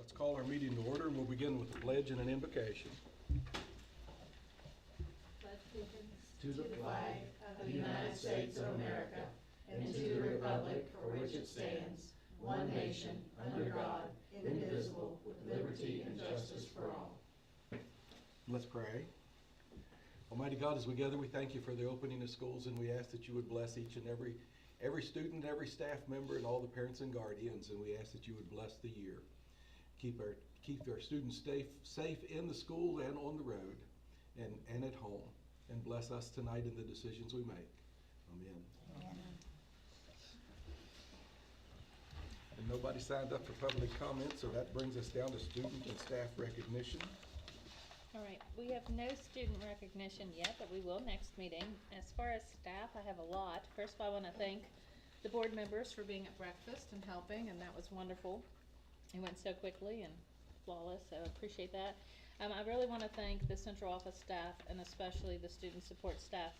Let's call our meeting to order, and we'll begin with a pledge and an invocation. Pledge allegiance to the flag of the United States of America and to the republic for which it stands, one nation, under God, indivisible, with liberty and justice for all. Let's pray. Almighty God, as we gather, we thank you for the opening of schools, and we ask that you would bless each and every student, every staff member, and all the parents and guardians, and we ask that you would bless the year. Keep our students safe in the school and on the road and at home, and bless us tonight in the decisions we make. Amen. Amen. And nobody signed up for public comment, so that brings us down to student and staff recognition. All right, we have no student recognition yet, but we will next meeting. As far as staff, I have a lot. First of all, I want to thank the board members for being at breakfast and helping, and that was wonderful. It went so quickly and flawless, so I appreciate that. I really want to thank the central office staff and especially the student support staff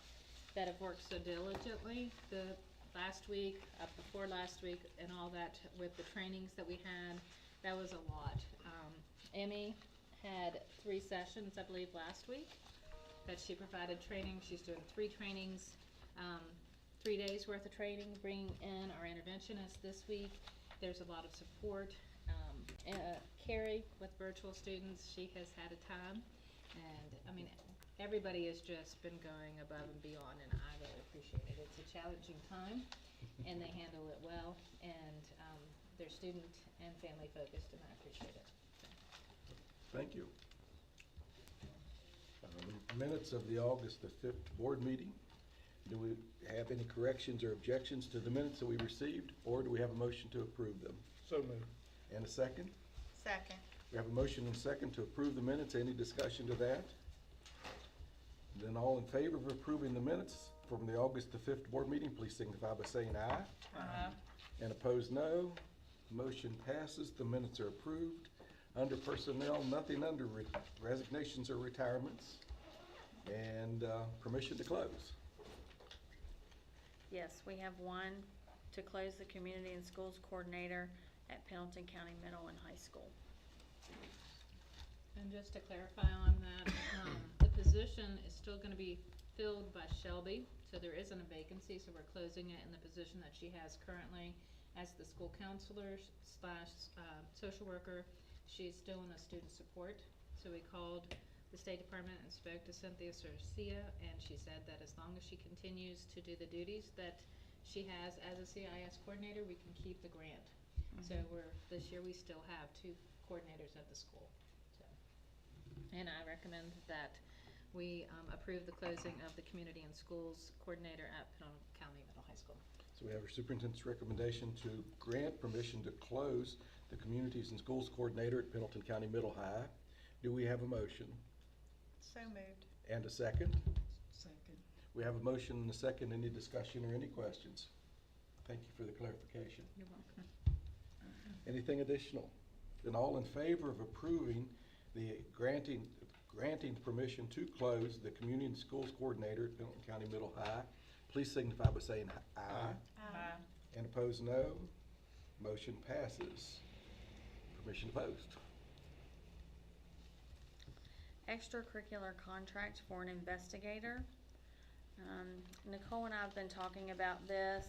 that have worked so diligently the last week, before last week, and all that with the trainings that we had. That was a lot. Emmy had 3 sessions, I believe, last week that she provided training. She's doing 3 trainings, 3 days worth of training, bringing in our interventionists this week. There's a lot of support. Carrie with virtual students, she has had a time, and I mean, everybody has just been going above and beyond, and I really appreciate it. It's a challenging time, and they handle it well, and they're student and family focused, and I appreciate it. Thank you. Minutes of the August the 5th board meeting. Do we have any corrections or objections to the minutes that we received, or do we have a motion to approve them? So moved. And a second? Second. We have a motion and second to approve the minutes. Any discussion to that? Then all in favor of approving the minutes from the August the 5th board meeting, please signify by saying aye. Aye. And opposed, no. Motion passes. The minutes are approved. Under personnel, nothing under resignations or retirements. And permission to close. Yes, we have one to close the community and schools coordinator at Pendleton County Middle and High School. And just to clarify on that, the position is still going to be filled by Shelby, so there isn't a vacancy, so we're closing it in the position that she has currently as the school counselor slash social worker. She's still in a student support, so we called the State Department and spoke to Cynthia Cercia, and she said that as long as she continues to do the duties that she has as a CIS coordinator, we can keep the grant. So this year we still have 2 coordinators at the school. So, and I recommend that we approve the closing of the community and schools coordinator at Pendleton County Middle High School. So we have our superintendent's recommendation to grant permission to close the communities and schools coordinator at Pendleton County Middle High. Do we have a motion? So moved. And a second? Second. We have a motion and a second. Any discussion or any questions? Thank you for the clarification. You're welcome. Anything additional? Then all in favor of approving the granting permission to close the community and schools coordinator at Pendleton County Middle High, please signify by saying aye. Aye. And opposed, no. Motion passes. Permission to post. Extracurricular contract for an investigator. Nicole and I have been talking about this,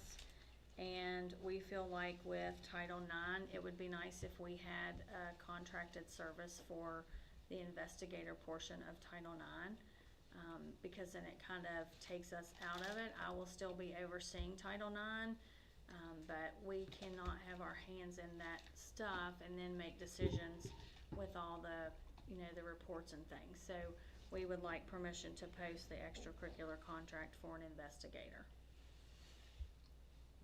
and we feel like with Title IX, it would be nice if we had a contracted service for the investigator portion of Title IX, because then it kind of takes us out of it. I will still be overseeing Title IX, but we cannot have our hands in that stuff and then make decisions with all the, the reports and things. So we would like permission to post the extracurricular contract for an investigator.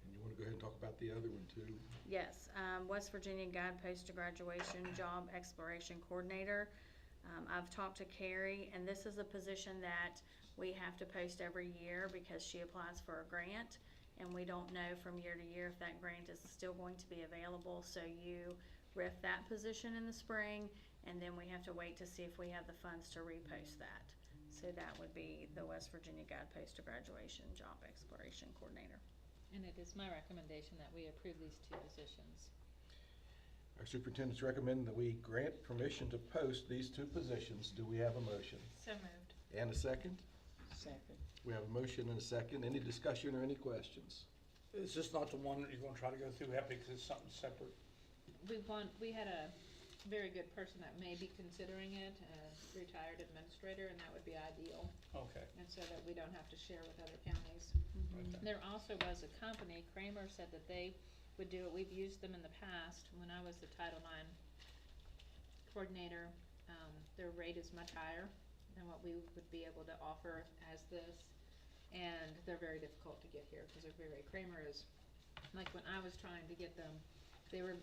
And you want to go ahead and talk about the other one too? Yes, West Virginia Guidepost to Graduation Job Exploration Coordinator. I've talked to Carrie, and this is a position that we have to post every year because she applies for a grant, and we don't know from year to year if that grant is still going to be available. So you RIF that position in the spring, and then we have to wait to see if we have the funds to repost that. So that would be the West Virginia Guidepost to Graduation Job Exploration Coordinator. And it is my recommendation that we approve these 2 positions. Our superintendent's recommending that we grant permission to post these two positions. Do we have a motion? So moved. And a second? Second. We have a motion and a second. Any discussion or any questions? Is this not the one that you're gonna try to go through, Epic, it's something separate? We had a very good person that may be considering it, a retired administrator, and that would be ideal. Okay. And so that we don't have to share with other counties. Okay. There also was a company, Kramer said that they would do it, we've used them in the past, when I was the Title IX coordinator, their rate is much higher than what we would be able to offer as this, and they're very difficult to get here, because they're very, Kramer is, like when I was trying to get them, they were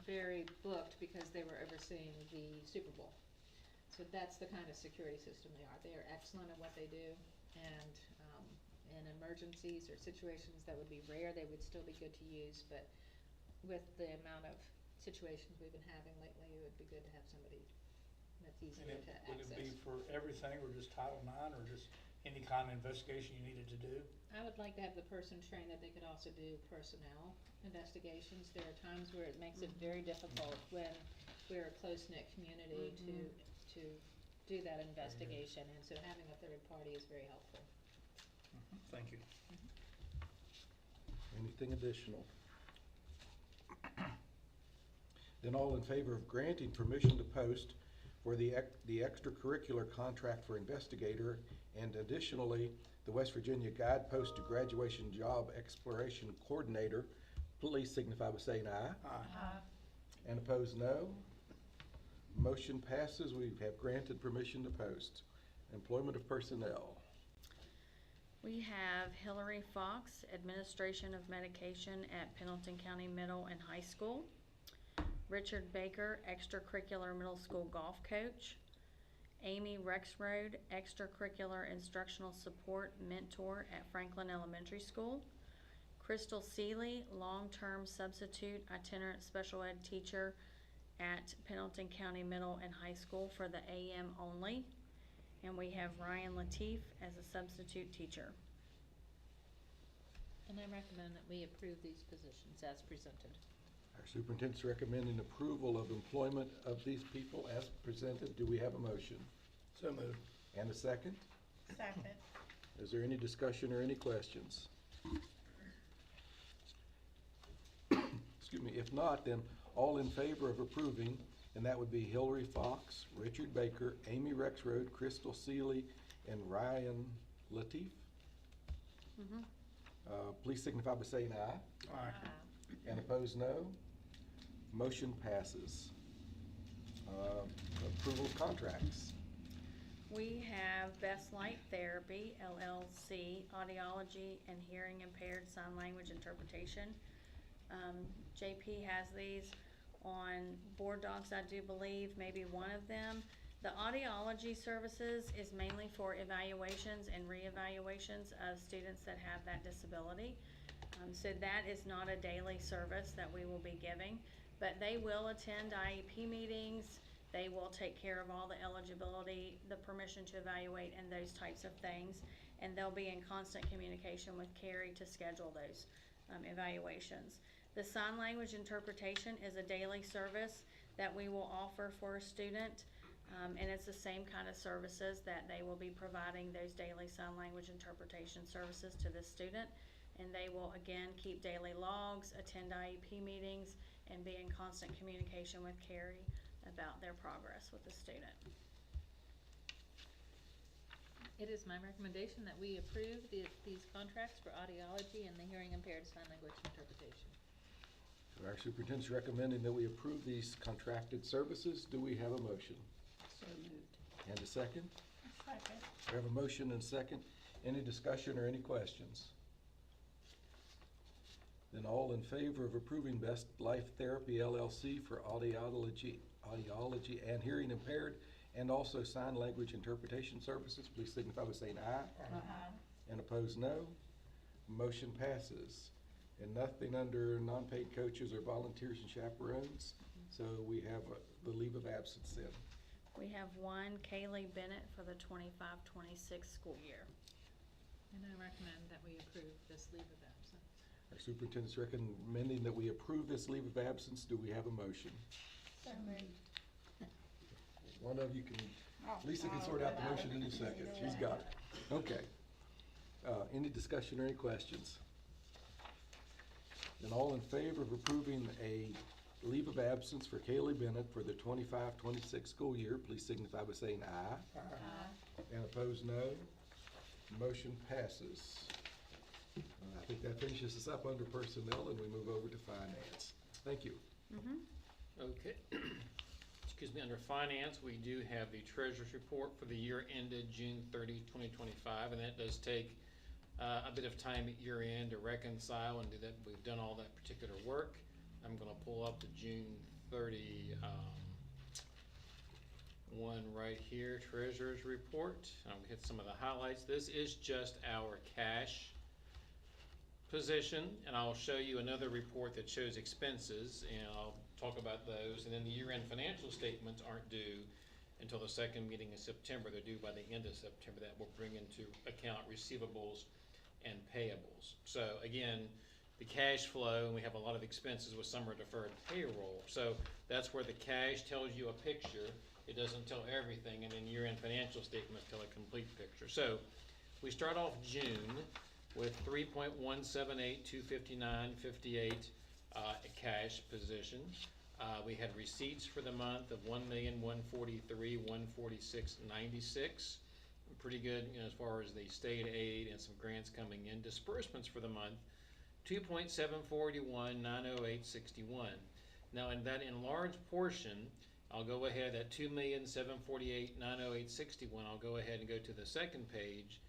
very booked because they were overseeing the Super Bowl. So that's the kind of security system they are. They are excellent at what they do, and in emergencies or situations that would be rare, they would still be good to use, but with the amount of situations we've been having lately, it would be good to have somebody that's easier to access. Would it be for everything, or just Title IX, or just any kind of investigation you needed to do? I would like to have the person trained that they could also do personnel investigations. There are times where it makes it very difficult when we're a close-knit community to do that investigation, and so having a third party is very helpful. Thank you. Anything additional? Then all in favor of granting permission to post for the extracurricular contract for investigator, and additionally, the West Virginia Guidepost to Graduation Job Exploration Coordinator, please signify by saying aye. Aye. And opposed, no. Motion passes. We have granted permission to post. Employment of personnel. We have Hillary Fox, Administration of Medication at Pendleton County Middle and High School. Richard Baker, Extracurricular Middle School Golf Coach. Amy Rexroad, Extracurricular Instructional Support Mentor at Franklin Elementary School. Crystal Seeley, Long-Term Substitute Itinerant Special Ed Teacher at Pendleton County Middle and High School for the AM only. And we have Ryan Latif as a substitute teacher. And I recommend that we approve these positions as presented. Our superintendent's recommending approval of employment of these people as presented. Do we have a motion? So moved. And a second? Second. Is there any discussion or any questions? Excuse me. If not, then all in favor of approving, and that would be Hillary Fox, Richard Baker, Amy Rexroad, Crystal Seeley, and Ryan Latif. Please signify by saying aye. Aye. And opposed, no. Motion passes. Approval of contracts. We have Best Light Therapy, LLC, Audiology and Hearing Impaired Sign Language Interpretation. JP has these on board docs, I do believe, maybe one of them. The audiology services is mainly for evaluations and reevaluations of students that have that disability. So that is not a daily service that we will be giving, but they will attend IEP meetings. They will take care of all the eligibility, the permission to evaluate, and those types of things. And they'll be in constant communication with Carrie to schedule those evaluations. The sign language interpretation is a daily service that we will offer for a student. And it's the same kind of services that they will be providing, those daily sign language interpretation services to the student. And they will, again, keep daily logs, attend IEP meetings, and be in constant communication with Carrie about their progress with the student. It is my recommendation that we approve these contracts for audiology and the hearing impaired sign language interpretation. Our superintendent's recommending that we approve these contracted services. Do we have a motion? So moved. And a second? Second. We have a motion and a second. Any discussion or any questions? Then all in favor of approving Best Life Therapy LLC for audiology and hearing impaired, and also sign language interpretation services, please signify by saying aye. Aye. And opposed, no. Motion passes. And nothing under non-paid coaches or volunteers and chaperones. So we have the leave of absence then. We have one, Kaylee Bennett, for the 25-26 school year. And I recommend that we approve this leave of absence. Our superintendent's recommending that we approve this leave of absence. Do we have a motion? So moved. One of you can, Lisa can sort out the motion in a second. She's got it. Okay. Any discussion or any questions? And all in favor of approving a leave of absence for Kaylee Bennett for the 25-26 school year, please signify by saying aye. Aye. And opposed, no. Motion passes. I think that finishes us up under personnel, and we move over to finance. Thank you. Okay. Excuse me, under finance, we do have the treasurer's report for the year ended June 30, 2025, and that does take a bit of time at year end to reconcile and do that. We've done all that particular work. I'm gonna pull up the June 30 one right here, treasurer's report. I'm gonna hit some of the highlights. This is just our cash position, and I'll show you another report that shows expenses, and I'll talk about those. And then the year-end financial statements aren't due until the second meeting in September. They're due by the end of September. That will bring into account receivables and payables. So again, the cash flow, and we have a lot of expenses with summer deferred payroll. So that's where the cash tells you a picture. It doesn't tell everything, and then year-end financial statements tell a complete picture. So we start off June with 3.178,259.58 cash position. We had receipts for the month of 1,143,146.96. Pretty good, you know, as far as the state aid and some grants coming in. Disbursements for the month, 2.741,908.61. Now, in that enlarged portion, I'll go ahead at 2,748,908.61. I'll go ahead and go to the second page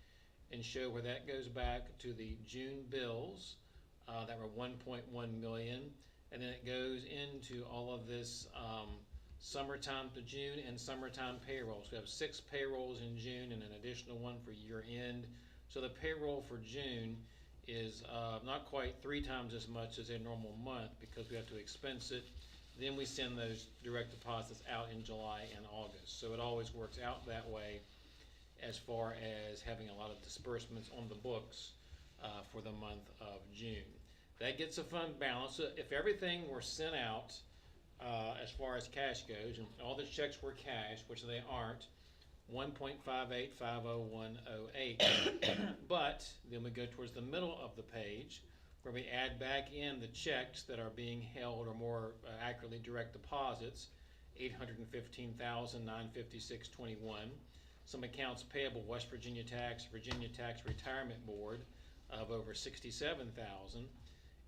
and show where that goes back to the June bills that were 1.1 million, and then it goes into all of this summertime to June and summertime payrolls. We have 6 payrolls in June and an additional one for year end. So the payroll for June is not quite 3 times as much as a normal month because we have to expense it. Then we send those direct deposits out in July and August. So it always works out that way as far as having a lot of disbursements on the books for the month of June. That gets a fund balance. So if everything were sent out as far as cash goes, and all the checks were cash, which they aren't, 1.5850,108. But then we go towards the middle of the page where we add back in the checks that are being held, or more accurately, direct deposits, 815,956.21. Some accounts payable, West Virginia Tax Retirement Board, of over 67,000.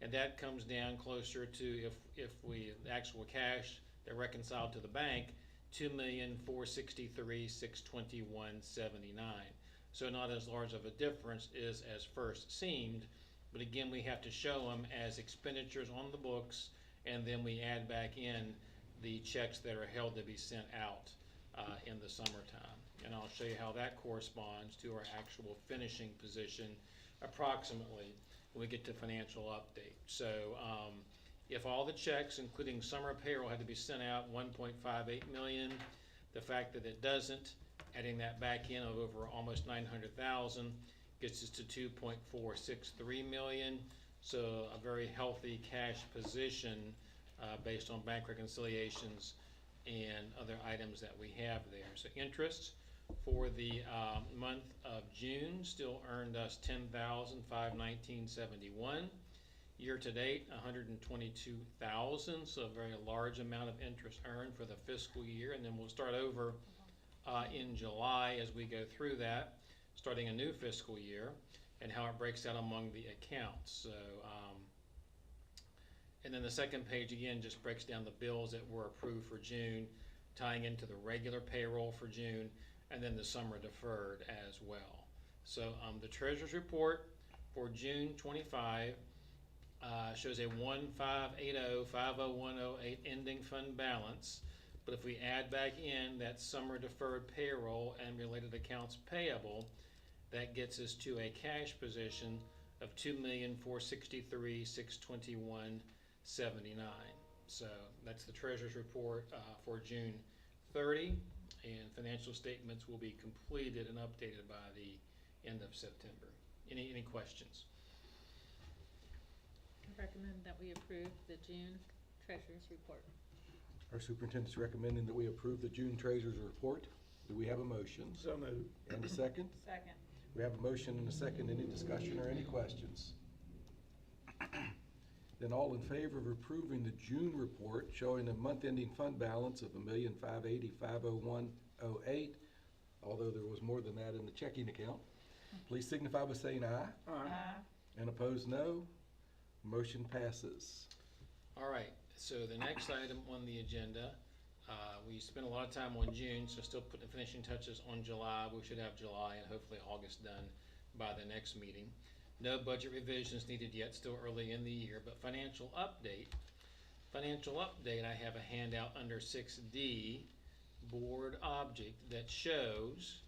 And that comes down closer to, if we, the actual cash that reconciled to the bank, 2,463,621.79. So not as large of a difference is as first seemed, but again, we have to show them as expenditures on the books, and then we add back in the checks that are held to be sent out in the summertime. And I'll show you how that corresponds to our actual finishing position approximately when we get to financial update. So if all the checks, including summer payroll, had to be sent out, 1.58 million, the fact that it doesn't, adding that back in of over almost 900,000, gets us to 2.463 million. So a very healthy cash position based on bank reconciliations and other items that we have there. So interest for the month of June still earned us $10,519.71. Year to date, $122,000, so a very large amount of interest earned for the fiscal year. And then we'll start over in July as we go through that, starting a new fiscal year, and how it breaks out among the accounts. So, and then the second page again just breaks down the bills that were approved for June, tying into the regular payroll for June, and then the summer deferred as well. So the treasurer's report for June 25 shows a 1,580,501.08 ending fund balance. But if we add back in that summer deferred payroll and related accounts payable, that gets us to a cash position of $2,463,621.79. So that's the treasurer's report for June 30, and financial statements will be completed and updated by the end of September. Any questions? recommend that we approve the June treasurer's report. Our superintendent's recommending that we approve the June treasurer's report. Do we have a motion? So moved. And a second? Second. We have a motion and a second. Any discussion or any questions? Then all in favor of approving the June report showing a month-ending fund balance of $1,580,501.08, although there was more than that in the checking account, please signify by saying aye. Aye. And opposed, no. Motion passes. All right, so the next item on the agenda, we spent a lot of time on June, so still putting the finishing touches on July. We should have July and hopefully August done by the next meeting. No budget revisions needed yet, still early in the year, but financial update. Financial update, I have a handout under 6D, board object, that shows,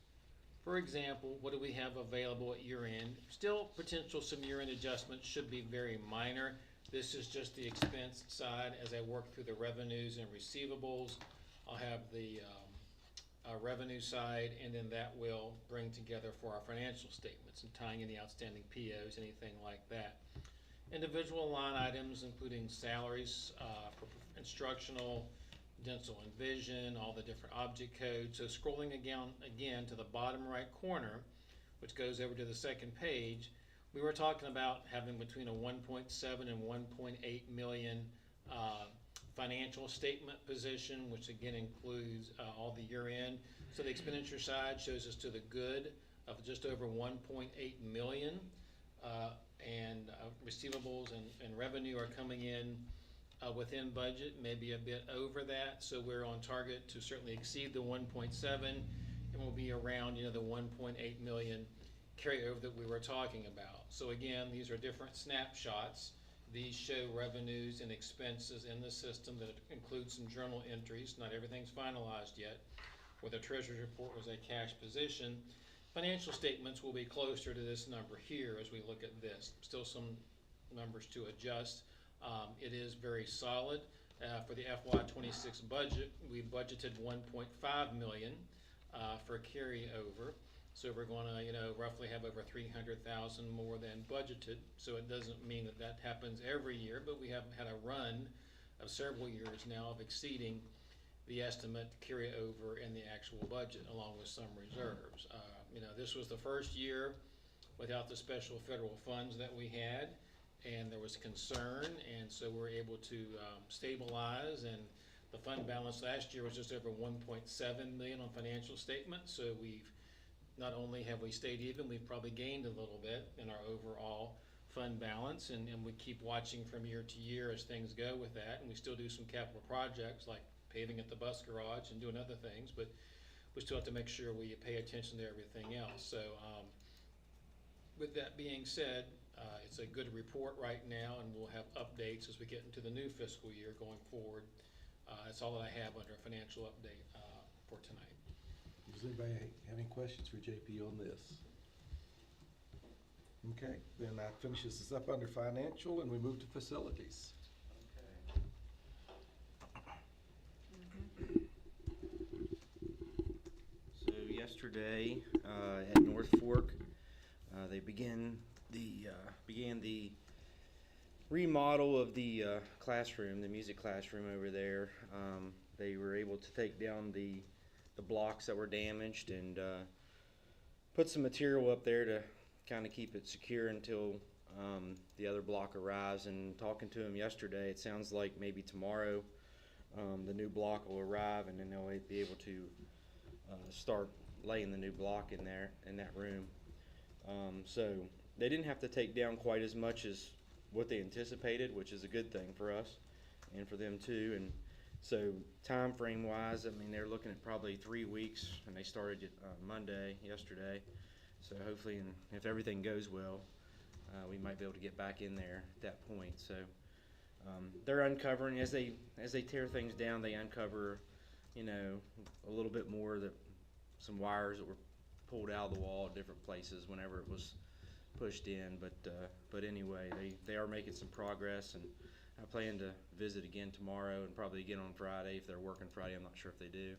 for example, what do we have available at year end? Still potential some year end adjustments, should be very minor. This is just the expense side as I work through the revenues and receivables. I'll have the revenue side, and then that will bring together for our financial statements and tying in the outstanding POs, anything like that. Individual line items, including salaries for instructional, dental and vision, all the different object codes. So scrolling again to the bottom right corner, which goes over to the second page, we were talking about having between a 1.7 and 1.8 million financial statement position, which again includes all the year end. So the expenditure side shows us to the good of just over 1.8 million, and receivables and revenue are coming in within budget, maybe a bit over that. So we're on target to certainly exceed the 1.7, and we'll be around the 1.8 million carryover that we were talking about. So again, these are different snapshots. These show revenues and expenses in the system that includes some journal entries. Not everything's finalized yet. Where the treasurer's report was a cash position. Financial statements will be closer to this number here as we look at this. Still some numbers to adjust. It is very solid. For the FY26 budget, we budgeted 1.5 million for carryover. So we're going to roughly have over 300,000 more than budgeted. So it doesn't mean that that happens every year, but we have had a run of several years now of exceeding the estimate carryover in the actual budget, along with some reserves. This was the first year without the special federal funds that we had, and there was concern, and so we're able to stabilize. And the fund balance last year was just over 1.7 million on financial statements. So not only have we stayed even, we've probably gained a little bit in our overall fund balance, and we keep watching from year to year as things go with that. And we still do some capital projects like paving at the bus garage and doing other things, but we still have to make sure we pay attention to everything else. So with that being said, it's a good report right now, and we'll have updates as we get into the new fiscal year going forward. That's all that I have under a financial update for tonight. Does anybody have any questions for JP on this? Okay, then that finishes us up under financial, and we move to facilities. So yesterday at North Fork, they began the remodel of the classroom, the music classroom over there. They were able to take down the blocks that were damaged and put some material up there to kind of keep it secure until the other block arrives. And talking to them yesterday, it sounds like maybe tomorrow the new block will arrive, and then they'll be able to start laying the new block in there in that room. So they didn't have to take down quite as much as what they anticipated, which is a good thing for us and for them too. And so time frame wise, I mean, they're looking at probably 3 weeks, and they started Monday, yesterday. So hopefully, and if everything goes well, we might be able to get back in there at that point. So they're uncovering, as they tear things down, they uncover, a little bit more, that some wires that were pulled out of the wall at different places whenever it was pushed in. But anyway, they are making some progress, and I plan to visit again tomorrow and probably again on Friday if they're working Friday. I'm not sure if they do,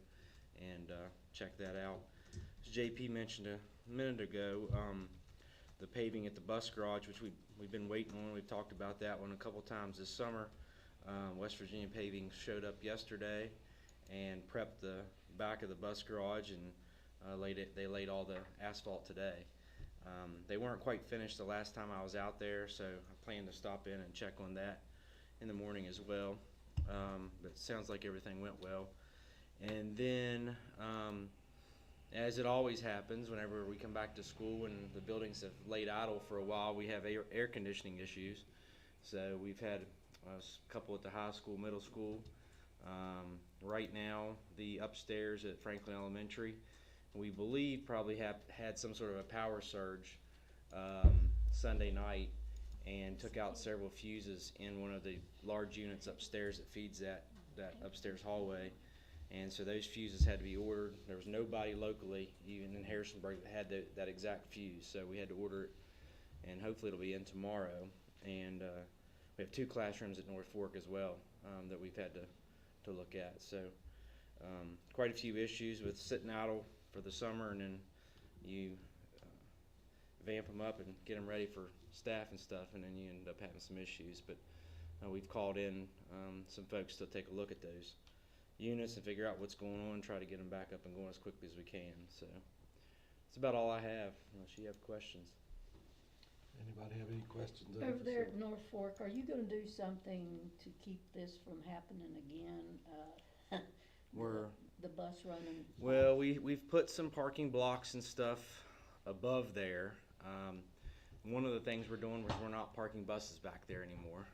and check that out. As JP mentioned a minute ago, the paving at the bus garage, which we've been waiting on. We've talked about that one a couple times this summer. West Virginia Paving showed up yesterday and prepped the back of the bus garage, and they laid all the asphalt today. They weren't quite finished the last time I was out there, so I plan to stop in and check on that in the morning as well. But it sounds like everything went well. And then, as it always happens, whenever we come back to school and the buildings have laid idle for a while, we have air conditioning issues. So we've had a couple at the high school, middle school. Right now, the upstairs at Franklin Elementary, we believe probably had some sort of a power surge Sunday night and took out several fuses in one of the large units upstairs that feeds that upstairs hallway. And so those fuses had to be ordered. There was nobody locally, even in Harrisonburg, that had that exact fuse. So we had to order it, and hopefully it'll be in tomorrow. And we have 2 classrooms at North Fork as well that we've had to look at. So quite a few issues with sitting idle for the summer, and then you vamp them up and get them ready for staff and stuff, and then you end up having some issues. But we've called in some folks to take a look at those units and figure out what's going on, try to get them back up and going as quickly as we can. So that's about all I have, unless you have questions. Anybody have any questions? Over there at North Fork, are you gonna do something to keep this from happening again? The bus running? Well, we've put some parking blocks and stuff above there. One of the things we're doing is we're not parking buses back there anymore.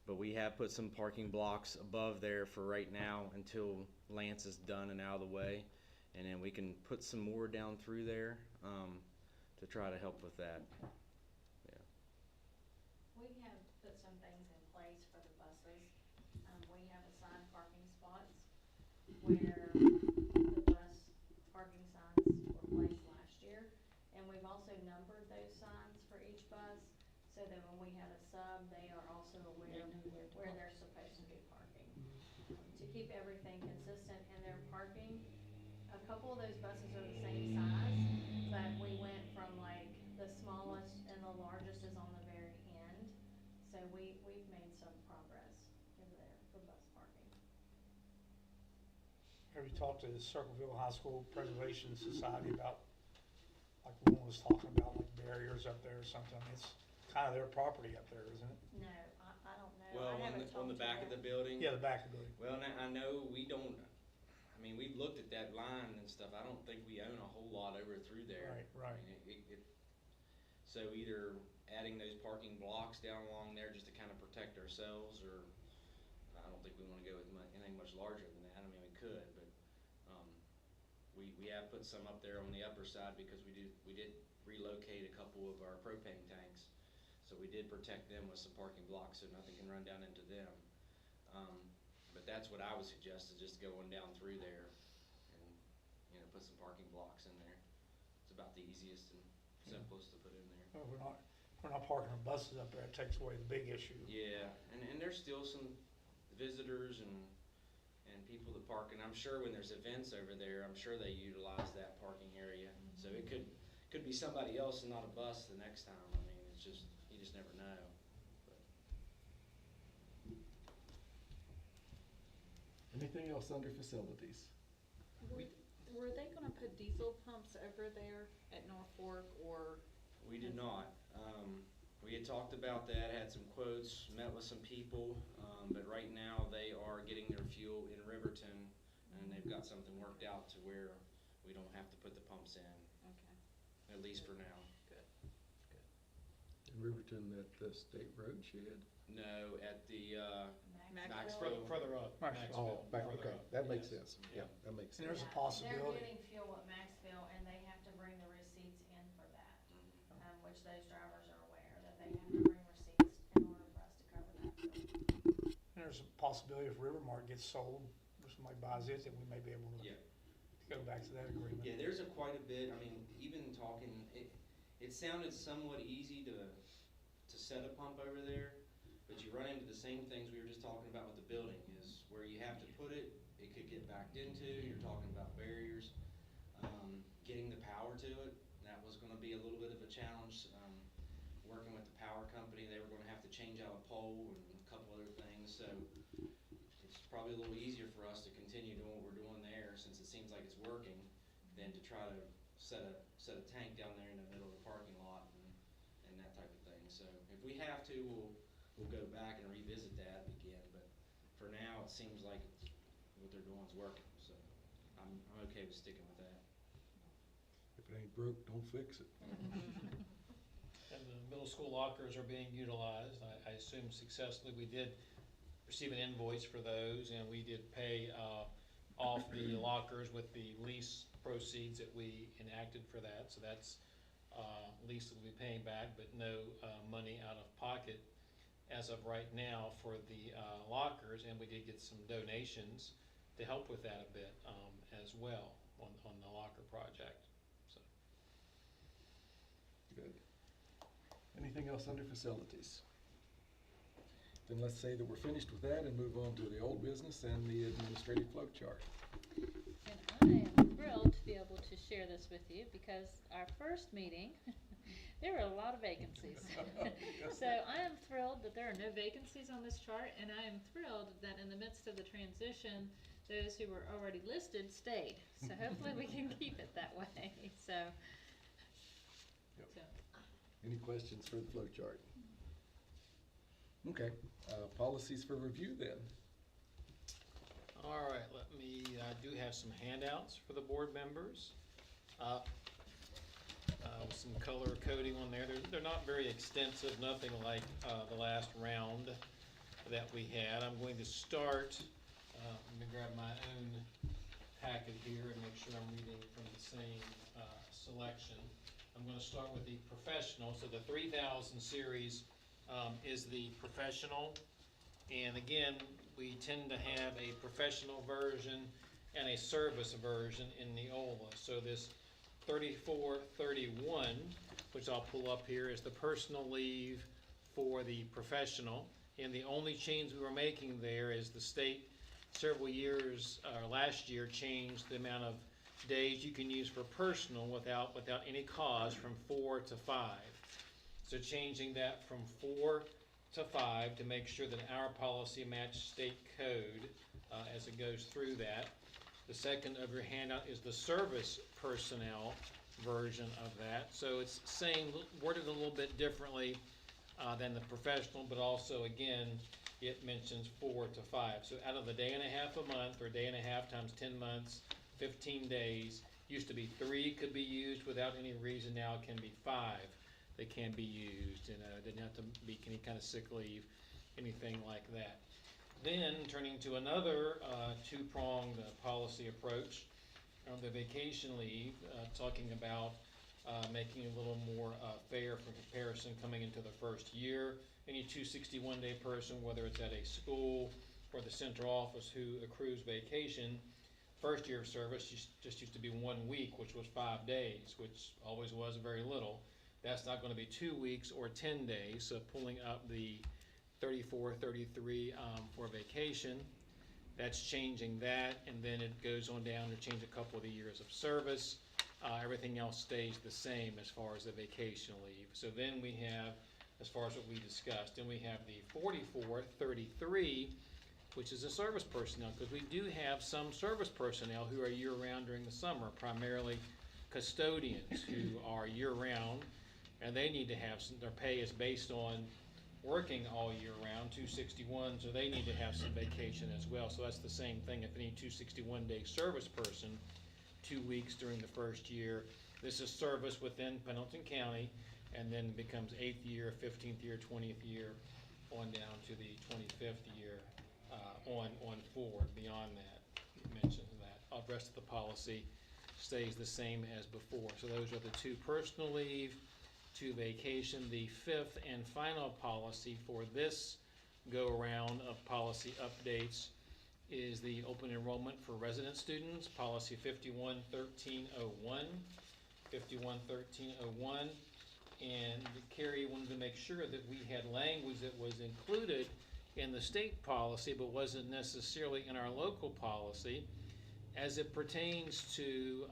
But we have put some parking blocks above there for right now until Lance is done and out of the way, and then we can put some more down through there to try to help with that. Yeah. We have put some things in place for the buses. We have assigned parking spots where the bus parking signs were placed last year. And we've also numbered those signs for each bus so that when we have a sub, they are also aware of where they're supposed to be parking. To keep everything consistent in their parking, a couple of those buses are the same size, but we went from like the smallest and the largest is on the very end. So we've made some progress over there for bus parking. Have you talked to the Circleville High School Preservation Society about, like one was talking about, like barriers up there or something? It's kind of their property up there, isn't it? No, I don't know. Well, I haven't on talked the to back of them. the building? Yeah, the back of the building. Well, now, I know we don't, I mean, we've looked at that line and stuff. I don't think we own a whole lot over through there. Right. I mean, so either adding those parking blocks down along there just to kind of protect ourselves, or I don't think we want to go with anything much larger than that. I mean, we could, but we have put some up there on the upper side because we did relocate a couple of our propane tanks. So we did protect them with some parking blocks so nothing can run down into them. But that's what I would suggest, is just going down through there and put some parking blocks in there. It's about the easiest and simplest to put in there. Well, we're not parking our buses up there. It takes away the big issue. Yeah, and there's still some visitors and people that park, and I'm sure when there's events over there, I'm sure they utilize that parking area. So it could be somebody else and not a bus the next time. I mean, it's just, you just never know. Anything else under facilities? Were they gonna put diesel pumps over there at North Fork, or? We did not. We had talked about that, had some quotes, met with some people, but right now they are getting their fuel in Riverton, and they've got something worked out to where we don't have to put the pumps in, Okay, at least for now. good. In Riverton at the state road shed? No, at the Maxwell. Further up. Oh, back, Further okay, up, that makes yes. sense, yeah, that makes And sense. there's a Yeah, possibility. They're getting fuel at Maxville, and they have to bring the receipts in for that, which those drivers are aware that they have to bring receipts in order for us to cover that fuel. And there's a possibility if Rivermart gets sold, or somebody buys it, that we may be able to Yeah. go back to that agreement. Yeah, there's quite a bit. I mean, even talking, it sounded somewhat easy to set a pump over there, but you run into the same things we were just talking about with the building, is where you have to put it, it could get backed into. You're talking about barriers, getting the power to it. That was going to gonna be a little bit of a challenge, working with the power company. They were gonna have to change out a pole and a couple other things, so it's probably a little easier for us to continue doing what we're doing there, since it seems like it's working, than to try to set a tank down there in the middle of the parking lot and that type of thing. So if we have to, we'll go back and revisit that again, but for now, it seems like what they're doing is working, so I'm okay with sticking with that. If it ain't broke, don't fix it. And the middle school lockers are being utilized, I assume successfully. We did receive an invoice for those, and we did pay off the lockers with the lease proceeds that we enacted for that. So that's lease that we'll be paying back, but no money out of pocket as of right now for the lockers. And we did get some donations to help with that a bit as well on the locker project. So. Good. Anything else under facilities? Then let's say that we're finished with that and move on to the old business and the administrative flow chart. And I am thrilled to be able to share this with you because our first meeting, there were a lot of vacancies. So I am thrilled that there are no vacancies on this chart, and I am thrilled that in the midst of the transition, those who were already listed stayed. So hopefully we can keep it that way. So. Any questions for the flow chart? Okay, policies for review then. All right, I do have some handouts for the board members. With some color coding on there. They're not very extensive, nothing like the last round that we had. I'm going to start, let me grab my own packet here and make sure I'm reading from the same selection. I'm going to start with the professional. So the 3000 series is the professional. And again, we tend to have a professional version and a service version in Neola. So this 3431, which I'll pull up here, is the personal leave for the professional. And the only change we were making there is the state several years, last year, changed the amount of days you can use for personal without any cause from 4 to 5. So changing that from 4 to 5 to make sure that our policy matches state code as it goes through that. The second of your handout is the service personnel version of that. So it's worded a little bit differently than the professional, but also again it mentions 4 to 5. So out of the day and a half a month, or day and a half times 10 months, 15 days, used to be 3 could be used without any reason. Now it can be 5 that can be used, and didn't have to be any kind of sick leave, anything like that. Then turning to another two-pronged policy approach on the vacation leave, talking about making it a little more fair for comparison coming into the first year. Any 261-day person, whether it's at a school or the central office who accrues vacation, first year of service just used to be 1 week, which was 5 days, which always was very little. That's not going to be 2 weeks or 10 days, so pulling up the 34, 33 for vacation, that's changing that, and then it goes on down to change a couple of the years of service. Everything else stays the same as far as the vacation leave. So then we have, as far as what we discussed, then we have the 44, 33, which is a service personnel, because we do have some service personnel who are year-round during the summer, primarily custodians who are year-round, and they need to have their pay is based on working all year round, 261, so they need to have some vacation as well. So that's the same thing. If any 261-day service person, 2 weeks during the first year, this is service within Pendleton County, and then becomes 8th year, 15th year, 20th year, on down to the 25th year, on forward. Beyond that, it mentions that. All the rest of the policy stays the same as before. So those are the 2 personal leave, 2 vacation. The 5th and final policy for this go-around of policy updates is the open enrollment for resident students, policy 511301. 511301. And Carrie wanted to make sure that we had language that was included in the state policy but wasn't necessarily in our local policy as it pertains to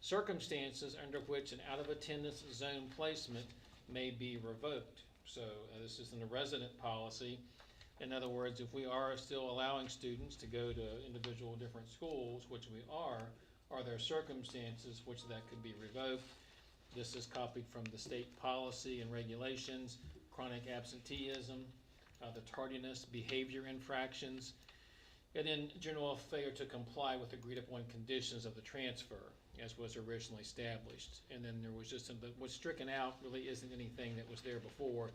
circumstances under which an out-of-attendance zone placement may be revoked. So this is in the resident policy. In other words, if we are still allowing students to go to individual different schools, which we are there circumstances which that could be revoked? This is copied from the state policy and regulations, chronic absenteeism, the tardiness, behavior infractions, and then general failure to comply with agreed upon conditions of the transfer as was originally established. And then there was just, what's stricken out really isn't anything that was there before.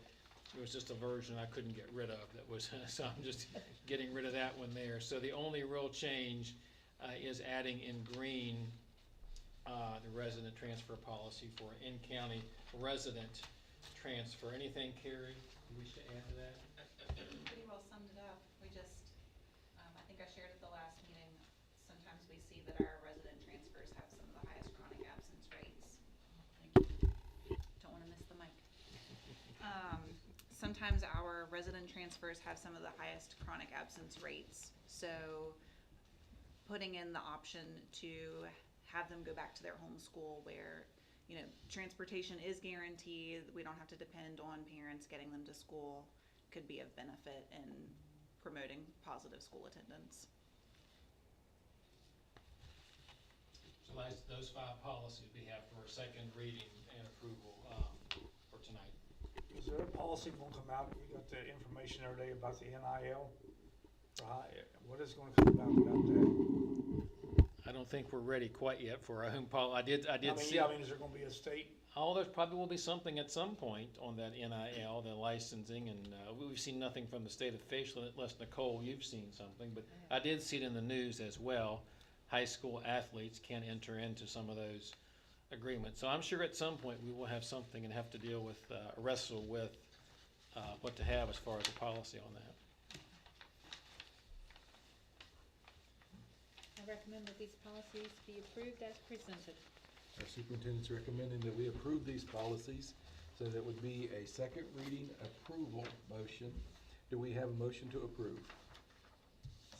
It was just a version I couldn't get rid of that was, so I'm just getting rid of that one there. So the only real change is adding in green the resident transfer policy for in-county resident transfer. Anything, Carrie, you wish to add to that? Pretty well summed it up. We just, I think I shared at the last meeting, sometimes we see that our resident transfers have some of the highest chronic absence rates. Thank you. Don't want to miss the mic. Sometimes our resident transfers have some of the highest chronic absence rates. So putting in the option to have them go back to their home school where, you know, transportation is guaranteed, we don't have to depend on parents getting them to school, could be of benefit in promoting positive school attendance. So those 5 policies we have for a second reading and approval for tonight. Is there a policy gonna come out? You got the information the other day about the NIL? What is gonna come about that? I don't think we're ready quite yet for our own policy. I did see. Yeah, I mean, is there gonna be a state? Oh, there probably will be something at some point on that NIL, the licensing, and we've seen nothing from the state official, unless Nicole, you've seen something, but I did see it in the news as well. High school athletes can enter into some of those agreements. So I'm sure at some point we will have something and have to deal with, wrestle with what to have as far as the policy on that. I recommend that these policies be approved as presented. Our superintendent's recommending that we approve these policies, so that would be a second reading approval motion. Do we have a motion to approve?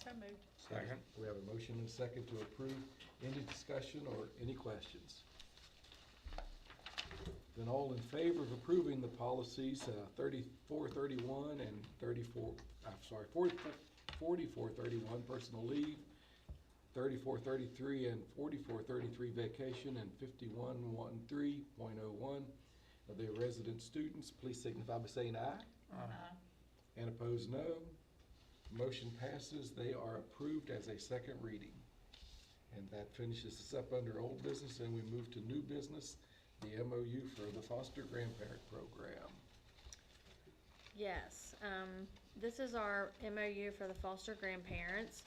So moved. Second. We have a motion and a second to approve. Any discussion or any questions? Then all in favor of approving the policies 3431 and 4431 personal leave, 3433 and 4433 vacation, and 5113.01 of the resident students, please signify by saying aye. Aye. And opposed, no. Motion passes. They are approved as a second reading. And that finishes us up under old business, and we move to new business, the MOU for the foster grandparent program. Yes, this is our MOU for the foster grandparents.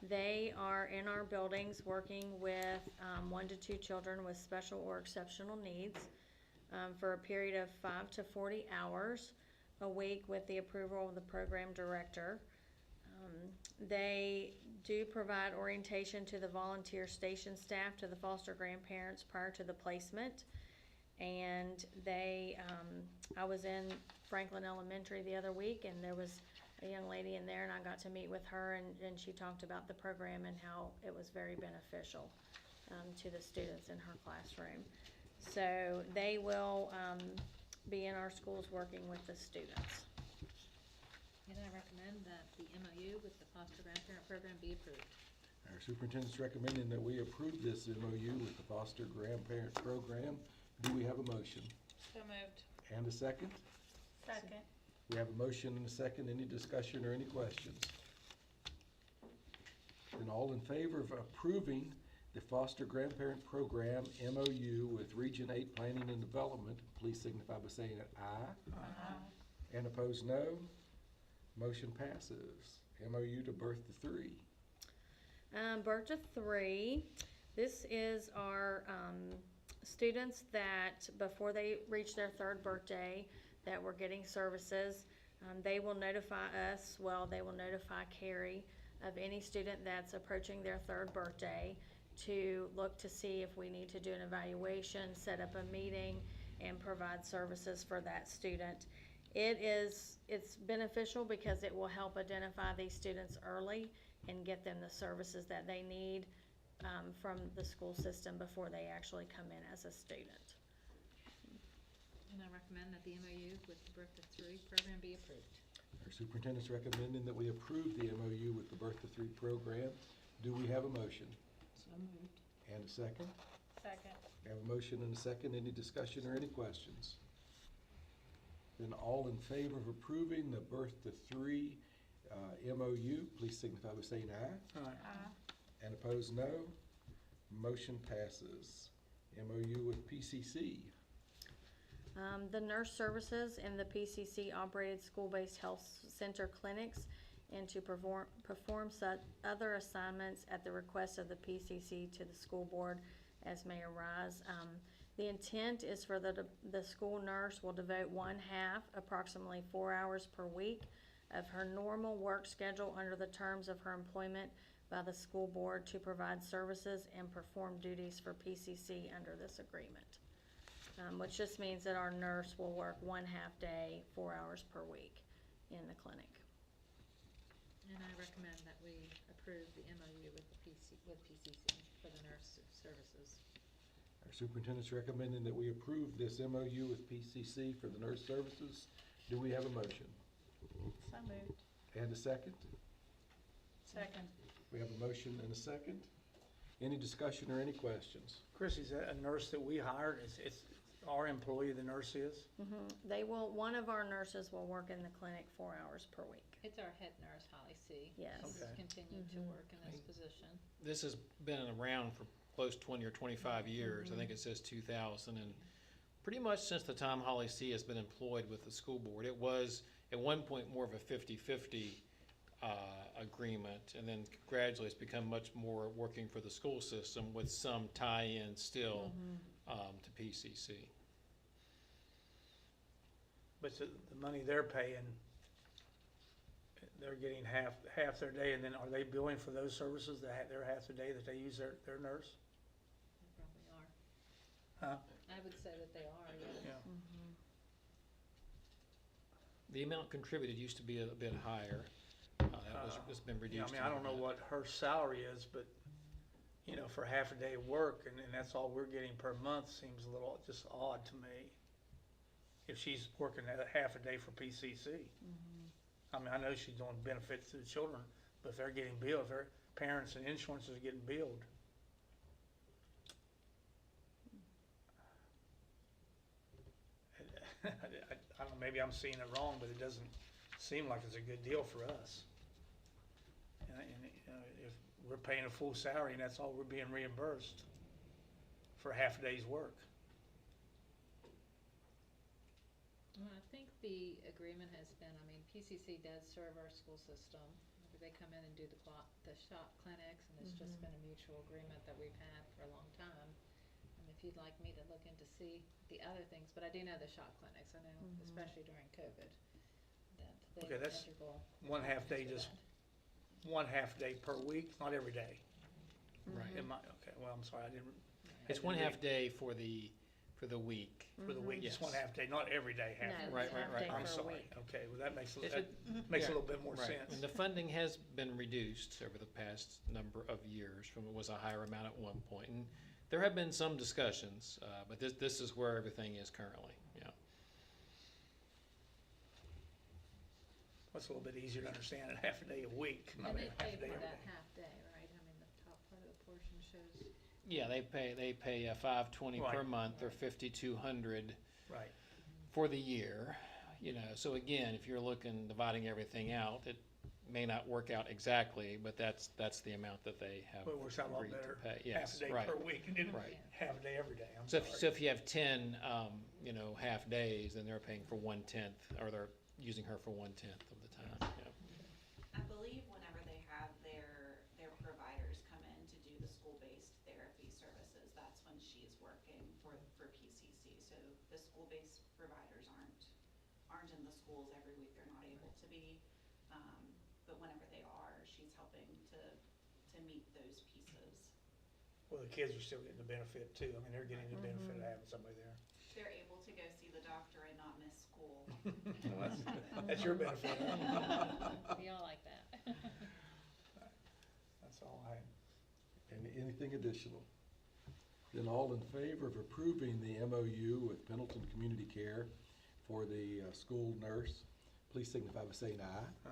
They are in our buildings working with 1 to 2 children with special or exceptional needs for a period of 5 to 40 hours a week with the approval of the program director. They do provide orientation to the volunteer station staff, to the foster grandparents prior to the placement. And they, I was in Franklin Elementary the other week, and there was a young lady in there, and I got to meet with her, and she talked about the program and how it was very beneficial to the students in her classroom. So they will be in our schools working with the students. And I recommend that the MOU with the foster grandparent program be approved. Our superintendent's recommending that we approve this MOU with the foster grandparent program. Do we have a motion? So moved. And a second? Second. We have a motion and a second. Any discussion or any questions? Then all in favor of approving the foster grandparent program MOU with Region 8 Planning and Development, please signify by saying aye. Aye. And opposed, no. Motion passes. MOU to birth to 3. Birth to 3, this is our students that before they reach their 3rd birthday that we're getting services. They will notify us, they will notify Carrie of any student that's approaching their 3rd birthday to look to see if we need to do an evaluation, set up a meeting, and provide services for that student. It's beneficial because it will help identify these students early and get them the services that they need from the school system before they actually come in as a student. And I recommend that the MOU with the Birth to 3 program be approved. Our superintendent's recommending that we approve the MOU with the Birth to 3 program. Do we have a motion? So moved. And a second? Second. We have a motion and a second. Any discussion or any questions? Then all in favor of approving the Birth to 3 MOU, please signify by saying aye. And opposed, no. Motion passes. MOU with PCC. The nurse services in the PCC operated school-based health center clinics and to perform such other assignments at the request of the PCC to the school board as may arise. The intent is for the school nurse will devote one half, approximately 4 hours per week, of her normal work schedule under the terms of her employment by the school board to provide services and perform duties for PCC under this agreement. Which just means that our nurse will work one half day, 4 hours per week in the clinic. And I recommend that we approve the MOU with PCC for the nurse services. Our superintendent's recommending that we approve this MOU with PCC for the nurse services. Do we have a motion? So moved. And a second? Second. We have a motion and a second. Any discussion or any questions? Chrissy, is that a nurse that we hired? It's our employee, the nurse is? One of our nurses will work in the clinic 4 hours per week. It's our head nurse, Holly C. Yes. Who's Okay. continued to work in this position. This has been around for close 20 or 25 years. I think it says 2000, and pretty much since the time Holly C. has been employed with the school board. It was at one point more of a 50-50 agreement, and then gradually it's become much more working for the school system with some tie-in still to PCC. But the money they're paying, they're getting half their day, and then are they billing for those services, their half the day that they use their nurse? They probably are. Huh? I would say that they are, yes. Yeah. The amount contributed used to be a bit higher. It's been Yeah, reduced. I mean, I don't know what her salary is, but, you know, for half a day of work, and that's all we're getting per month, seems a little just odd to me. If she's working at half a day for PCC. I mean, I know she's doing benefits to the children, but if they're getting billed, if their parents and insurance is getting billed. I don't know, maybe I'm seeing it wrong, but it doesn't seem like it's a good deal for us. And you know, if we're paying a full salary and that's all we're being reimbursed for half a day's work. Well, I think the agreement has been, I mean, PCC does serve our school system. They come in and do the shop clinics, and it's just been a mutual agreement that we've had for a long time. And if you'd like me to look into see the other things, but I do know the shop clinics, I know, especially during COVID, that they Okay, were that's integral. one half day, to just that. one half day per week, not every day. Right. Okay, well, I'm sorry, I didn't. It's one half day for the week. For the week, just one Yes. half day, not every day, half No, day. Right, it's right, half right. day I'm for a sorry, week. okay, well, that makes, It- that it- makes a yeah. little bit more Right. sense. And the funding has been reduced over the past number of years from it was a higher amount at one point. And there have been some discussions, but this is where everything is currently, yeah. It's a little bit easier to understand at half a day a week, not And a they half pay a day for every that day. half day, right? I mean, the top part of the portion shows. Yeah, they pay $520 per Right. month or $5,200 Right, for the year, you know. So again, if you're looking, dividing everything out, it may not work out exactly, but that's the amount that they have but it works out a lot agreed to better, pay. half Yes, a day right. per week, and then Right. half a day every day, I'm So sorry. if you have 10, half days, then they're paying for 1/10, or they're using her for 1/10 of the time, yeah. I believe whenever they have their providers come in to do the school-based therapy services, that's when she's working for PCC. So the school-based providers aren't in the schools every week, they're not able to be. But whenever they are, she's helping to meet those pieces. Well, the kids are still getting the benefit too, I mean, they're getting the benefit of having somebody there. They're able to go see the doctor and not miss school. That's your benefit, huh? We all like that. That's all I had. Anything additional? Then all in favor of approving the MOU with Pendleton Community Care for the school nurse, please signify by saying aye.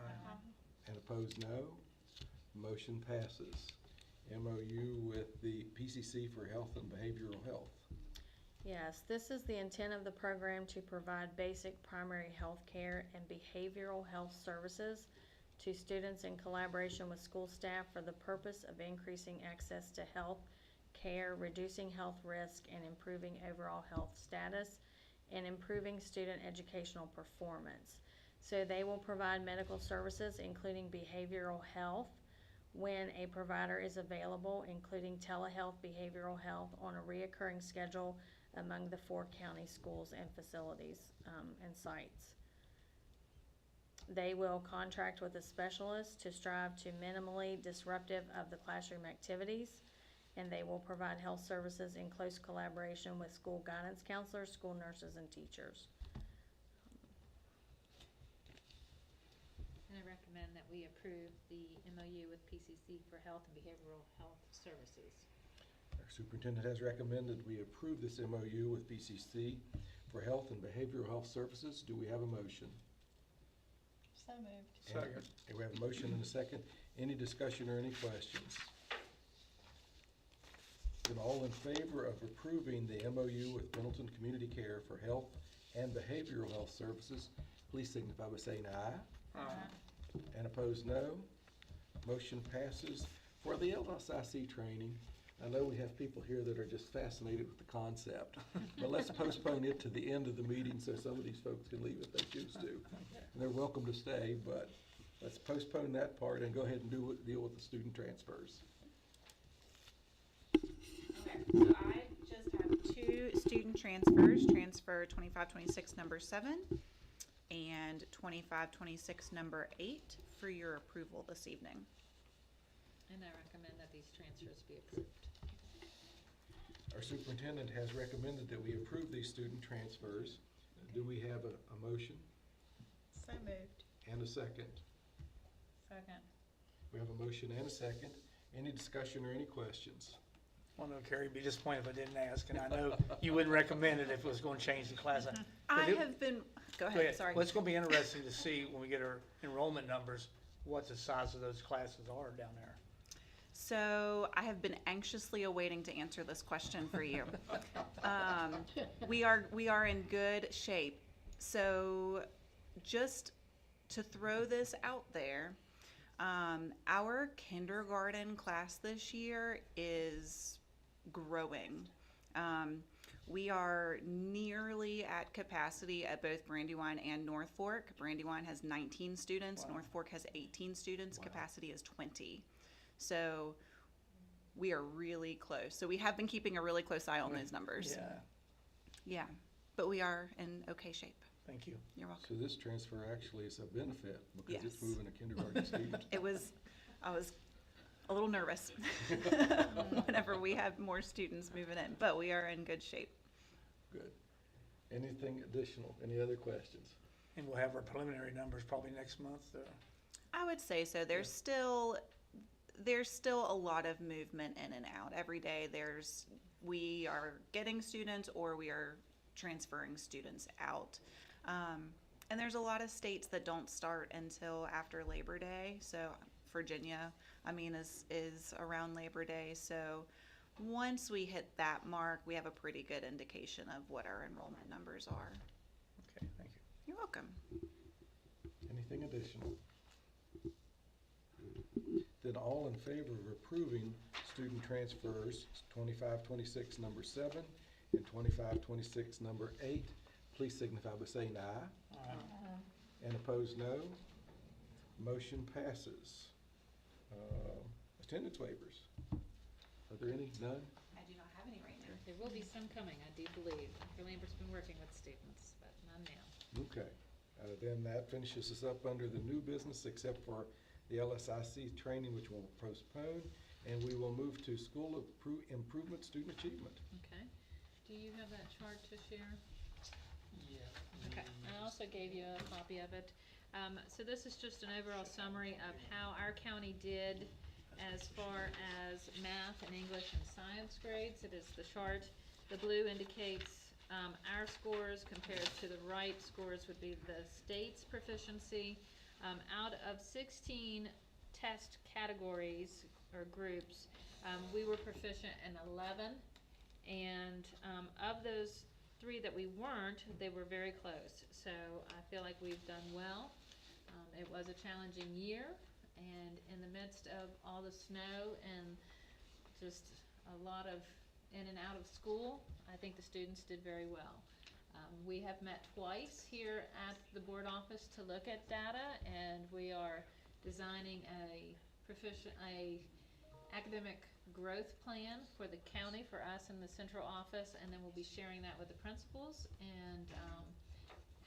And opposed, no. Motion passes. MOU with the PCC for Health and Behavioral Health. Yes, this is the intent of the program to provide basic primary health care and behavioral health services to students in collaboration with school staff for the purpose of increasing access to health care, reducing health risk, and improving overall health status, and improving student educational performance. So they will provide medical services, including behavioral health, when a provider is available, including telehealth, behavioral health, on a reoccurring schedule among the 4 county schools and facilities and sites. They will contract with a specialist to strive to minimally disruptive of the classroom activities, and they will provide health services in close collaboration with school guidance counselors, school nurses, and teachers. And I recommend that we approve the MOU with PCC for health and behavioral health services. Our superintendent has recommended we approve this MOU with PCC for Health and Behavioral Health Services. Do we have a motion? So moved. Second. And we have a motion and a second. Any discussion or any questions? Then all in favor of approving the MOU with Pendleton Community Care for Health and Behavioral Health Services, please signify by saying aye. And opposed, no. Motion passes. For the LSIC training, I know we have people here that are just fascinated with the concept, but let's postpone it to the end of the meeting so some of these folks can leave if they choose to. And they're welcome to stay, but let's postpone that part and go ahead and deal with the student transfers. Okay, so I just have 2 student transfers, transfer 2526 number 7 and 2526 number 8 for your approval this evening. And I recommend that these transfers be approved. Our superintendent has recommended that we approve these student transfers. Do we have a motion So moved. and a second? Second. We have a motion and a second. Any discussion or any questions? Well, no, Carrie, be disappointed if I didn't ask, and I know you wouldn't recommend it if it was gonna change the class. I But it- have been, go Go ahead, ahead. sorry. Well, it's gonna be interesting to see when we get our enrollment numbers, what the size of those classes are down there. So I have been anxiously awaiting to answer this question for you. We are in good shape. So just to throw this out there, our kindergarten class this year is growing. We are nearly at capacity at both Brandywine and North Fork. Brandywine has 19 students, Wow. North Fork has 18 students, Wow. capacity is 20. So we are really close. So we have been keeping a really close eye on those numbers. Yeah, Yeah, but we are in okay shape. thank you. You're welcome. So this transfer actually is a benefit because it's Yes. moving a kindergarten student. I was a little nervous whenever we have more students moving in, but we are in good shape. Good. Anything additional? Any other questions? And we'll have our preliminary numbers probably next month, I would say so. There's still a lot of movement in and out. Every day we are getting students or we are transferring students out. And there's a lot of states that don't start until after Labor Day. So Virginia, is around Labor Day. So once we hit that mark, we have a pretty good indication of what our enrollment numbers are. Okay, thank you. You're welcome. Anything additional? Then all in favor of approving student transfers 2526 number 7 and 2526 number 8, please signify by saying aye. And opposed, no. Motion passes. Attendance waivers. Are there any? None? I do not have any right now. There will be some coming, I do believe. Dr. Lambert's been working with students, but none now. Okay. Then that finishes us up under the new business except for the LSIC training, which we'll postpone, and we will move to school improvement student achievement. Okay. Do you have that chart to share? Yeah. Okay, I also gave you a copy of it. So this is just an overall summary of how our county did As far as math and English and science grades, it is the chart. The blue indicates our scores compared to the right scores would be the state's proficiency. Out of 16 test categories or groups, we were proficient in 11, and of those 3 that we weren't, they were very close. So I feel like we've done well. It was a challenging year, and in the midst of all the snow and just a lot of in and out of school, I think the students did very well. We have met twice here at the board office to look at data, and we are designing a academic growth plan for the county, for us in the central office, and then we'll be sharing that with the principals and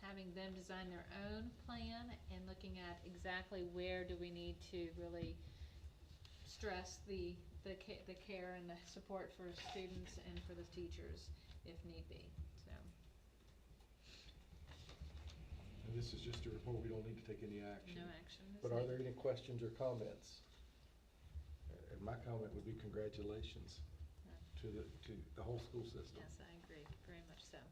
having them design their own plan and looking at exactly where do we need to really stress the care and the support for students and for the teachers if need be. So. And this is just a report, we don't need to take any action. No action. But are there any questions or comments? And my comment would be congratulations to the whole school system. Yes, I agree, very much so.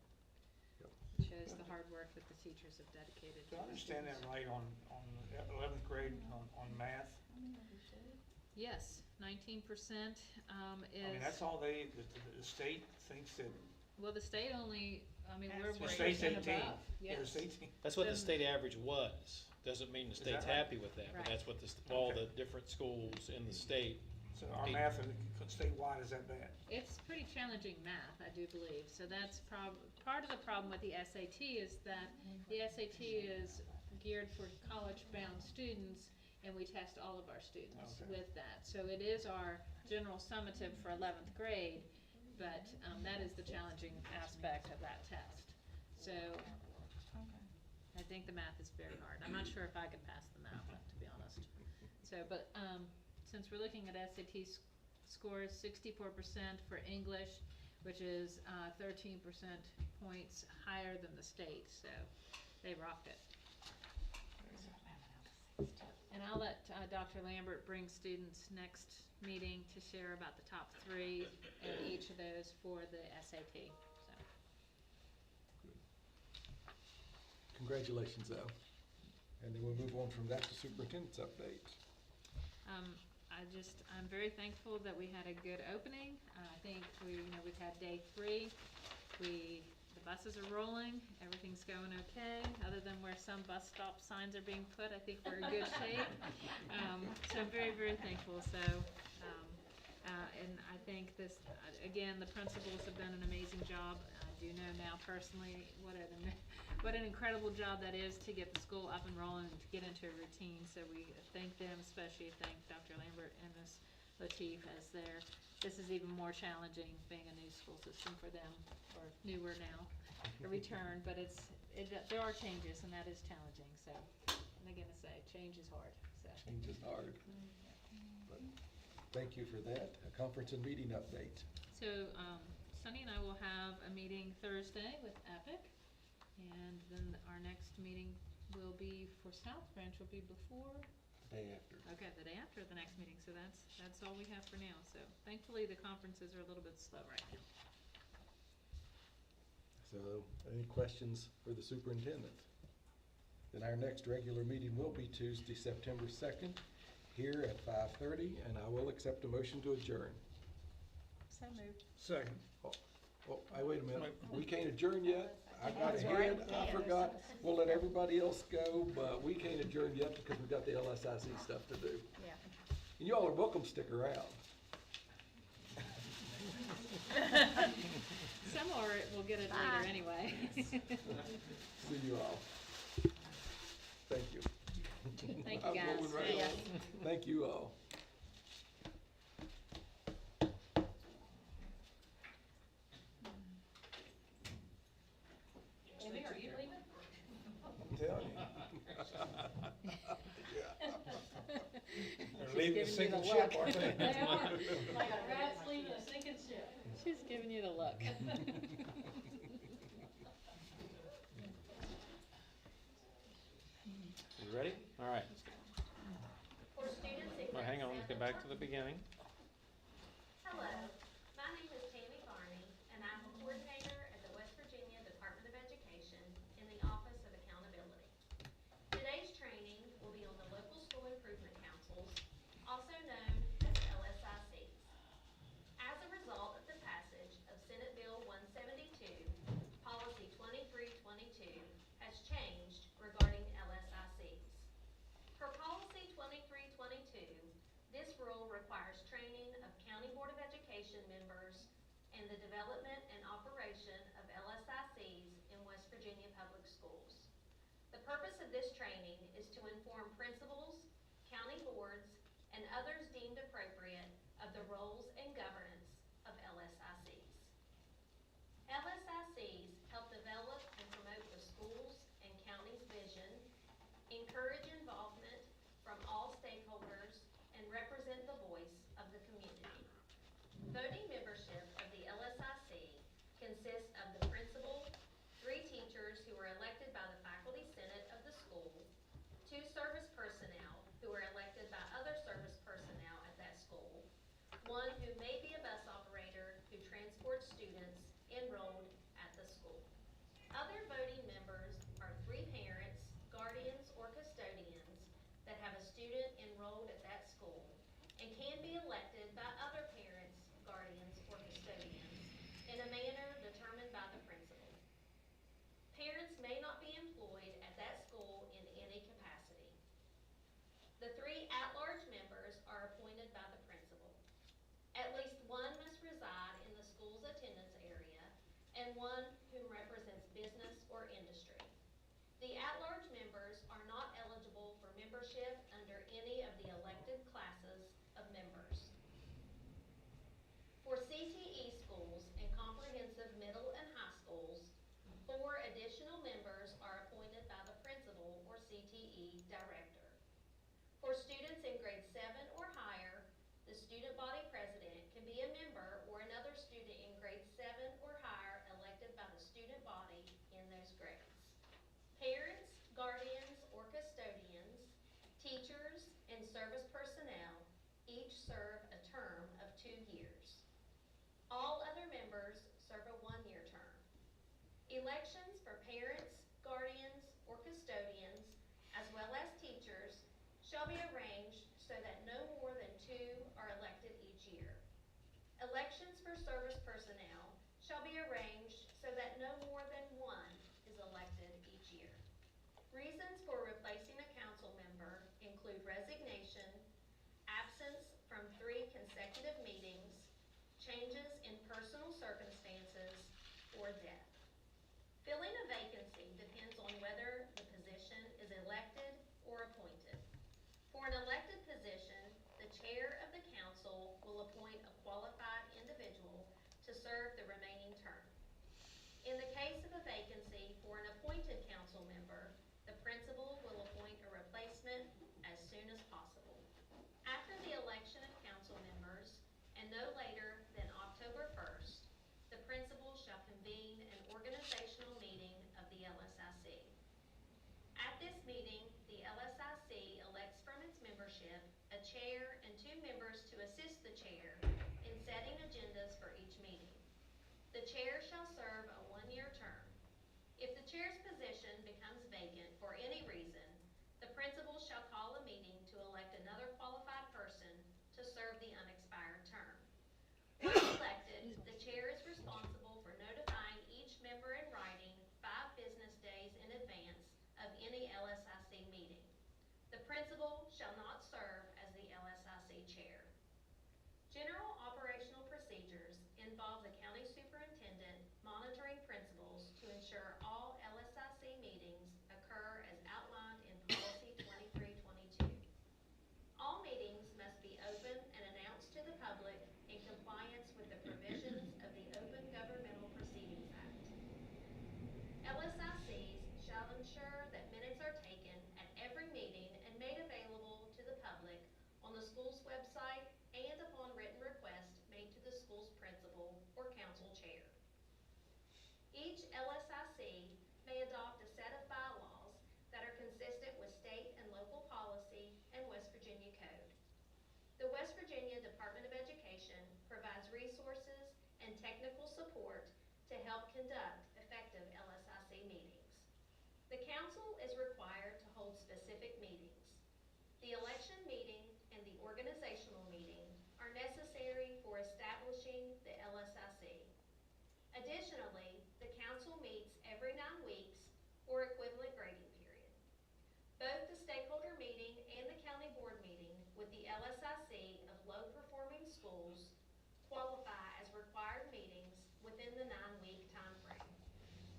Yep. It shows the hard work that the teachers have dedicated. Do I understand that right on 11th grade on math? Yes, 19% is. I mean, that's all the state thinks that, Well, the state only, we're the 1% state's 18. above. Yeah, the Yes. state's 18. That's what the Then- state average was. Doesn't mean the that state's right? happy with that, but Right. that's what all the Okay. different schools in the state. So our math statewide is that bad? It's pretty challenging math, I do believe. So that's part of the problem with the SAT is that the SAT is geared for college-bound students, and we test all of our students Okay. with that. So it is our general summative for 11th grade, but that is the challenging aspect of that test. So I think the math is very hard. I'm not sure if I could pass the math, to be honest. So, but since we're looking at SAT scores, 64% for English, which is 13% points higher than the state, so they rocked it. And I'll let Dr. Lambert bring students next meeting to share about the top 3 in each of those for the SAT. So. Congratulations, though. And then we'll move on from that to superintendent's update. I'm very thankful that we had a good opening. I think we've had day 3. The buses are rolling, everything's going okay, other than where some bus stop signs are being put. I think we're in good shape. So I'm very, very thankful. So, and I think this, again, the principals have done an amazing job. I do know now personally what an incredible job that is to get the school up and rolling and to get into a routine. So we thank them, especially thank Dr. Lambert and Ms. Lateef as this is even more challenging being a new school system for them, or newer now, a return, but there are changes and that is challenging. So, and again, I say, change is hard, so. Change is hard. But thank you for that. A conference and meeting update. So, Sunny and I will have a meeting Thursday with Epic, and then our next meeting will be for South Branch, will be before? Day after. Okay, the day after the next meeting, so that's all we have for now. So thankfully, the conferences are a little bit slow right now. So, any questions for the superintendent? Then our next regular meeting will be Tuesday, September 2nd, here at 5:30, and I will accept a motion to adjourn. So moved. Second. Oh, wait a minute, we can't adjourn yet? I got That's ahead, right. I forgot. We'll let everybody else go, but we can't adjourn yet because we've got the LSIC stuff to do. Yeah. And you all are welcome to stick around. Some will get it later anyway. See you all. Thank you. Thank you, I'm guys. moving right Yeah. on. Thank you all. Amy, are you leaving? I'm telling you. They're leaving the giving you sinking the ship, look. aren't they? They are, like a rat leaving a sinking ship. She's giving you the look. You ready? All right. For students, if Well, hang on, you're Okay, back to the beginning. Hello, my name is Tammy Barney, and I'm a coordinator at the West Virginia Department of Education in the Office of Accountability. Today's training will be on the Local School Improvement Councils, also known as LSICs. As a result of the passage of Senate Bill 172, Policy 2322 has changed regarding LSICs. Per Policy 2322, this rule requires training of County Board of Education members and the development and operation of LSICs in West Virginia Public Schools. The purpose of this training is to inform principals, county boards, and others deemed appropriate of the roles and governance of LSICs. LSICs help develop and promote the schools and county's vision, encourage involvement from all stakeholders, and represent the voice of the community. Voting membership of the LSIC consists of the principal, 3 teachers who are elected by the faculty senate of the school, 2 service personnel who are elected by other service personnel at that school, 1 who may be a bus operator who transports students enrolled at the school. Other voting members are 3 parents, guardians, or custodians that have a student enrolled at that school and can be elected by other parents, guardians, or custodians in a manner determined by the principal. Parents may not be employed at that school in any capacity. The 3 at-large members are appointed by the principal. At least 1 must reside in the school's attendance area and 1 whom represents business or industry. The at-large members are not eligible for membership under any of the elected classes of members. For CTE schools and comprehensive middle and high schools, 4 additional members are appointed by the principal or CTE director. For students in grade 7 or higher, the student body president can be a member or another student in grade 7 or higher elected by the student body in those grades. Parents, guardians, or custodians, teachers, and service personnel each serve a term of 2 years. All other members serve a 1-year term. Elections for parents, guardians, or custodians, as well as teachers, shall be arranged so that no more than 2 are elected each year. Elections for service personnel shall be arranged so that no more than 1 is elected each year. Reasons for replacing a council member include resignation, absence from 3 consecutive meetings, changes in personal circumstances, or death. Filling a vacancy depends on whether the position is elected or appointed. For an elected position, the chair of the council will appoint a qualified individual to serve the remaining term. In the case of a vacancy for an appointed council member, the principal will appoint a replacement as soon as possible. After the election of council members, and no later than October 1st, the principal shall convene an organizational meeting of the LSIC. At this meeting, the LSIC elects from its membership a chair and 2 members to assist the chair in setting agendas for each meeting. The chair shall serve a 1-year term. If the chair's position becomes vacant for any reason, the principal shall call a meeting to elect another qualified person to serve the unexpired term. Once elected, the chair is responsible for notifying each member in writing 5 business days in advance of any LSIC meeting. The principal shall not serve as the LSIC chair. General operational procedures involve the county superintendent monitoring principals to ensure all LSIC meetings occur as outlined in Policy 2322. All meetings must be open and announced to the public in compliance with the provisions of the Open Governmental Proceedings Act. LSICs shall ensure that minutes are taken at every meeting and made available to the public on the school's website and upon written request made to the school's principal or council chair. Each LSIC may adopt a set of bylaws that are consistent with state and local policy and West Virginia code. The West conduct effective LSIC meetings. The council is required to hold specific meetings. The election meeting and the organizational meeting are necessary for establishing the LSIC. Additionally, the council meets every 9 weeks or equivalent grading period. Both the stakeholder meeting and the county board meeting with the LSIC of low-performing schools qualify as required meetings within the 9-week time frame.